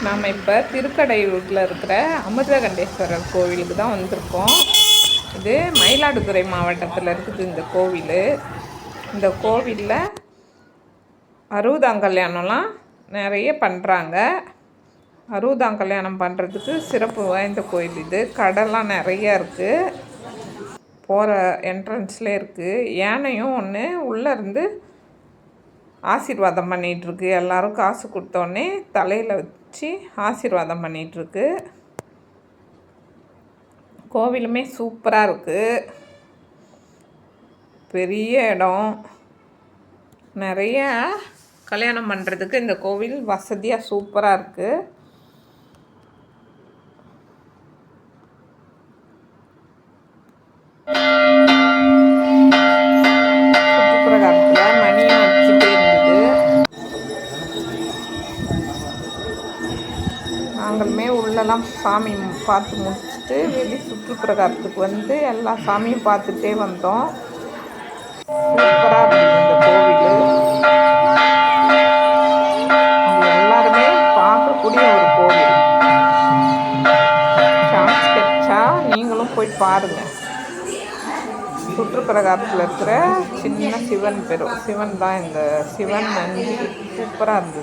நாம் இப்போ திருக்கடையூரில் இருக்கிற அமிர்தகண்டேஸ்வரர் கோவிலுக்கு தான் வந்திருக்கோம். இது மயிலாடுதுறை மாவட்டத்தில் இருக்குது இந்த கோவில். இந்த கோவிலில் 60ஆம் கல்யாணம்லாம் நிறைய பண்ணுறாங்க. 60ஆம் கல்யாணம் பண்ணுறதுக்கு சிறப்பு வாய்ந்த கோயில் இது. கடைலாம் நிறையா இருக்குது. போகிற என்ட்ரன்ஸ்லேயே இருக்குது. யானையும் ஒன்று உள்ளே இருந்து ஆசீர்வாதம் பண்ணிகிட்ருக்கு. எல்லோரும் காசு கொடுத்தோன்னே தலையில் வச்சு ஆசீர்வாதம் பண்ணிகிட்ருக்கு. கோவிலுமே சூப்பராக இருக்குது. பெரிய இடம். நிறைய கல்யாணம் பண்ணுறதுக்கு இந்த கோவில் வசதியாக சூப்பராக இருக்குது. நாங்களுமே உள்ளெல்லாம் சாமி பார்த்து முடிச்சுட்டு வெளி சுற்றுப்பிரகாரத்துக்கு வந்து எல்லா சாமியும் பார்த்துட்டே வந்தோம். சூப்பராக இருந்தது இந்த கோவில். எல்லாருமே பார்க்கக்கூடிய ஒரு கோவில். சான்ஸ் கிடைச்சா நீங்களும் போய் பாருங்கள். சுற்றுப்பிரகாரத்தில் இருக்கிற சின்ன சிவன் தான் இந்த சிவன் நந்தி. சூப்பராக இருந்தது.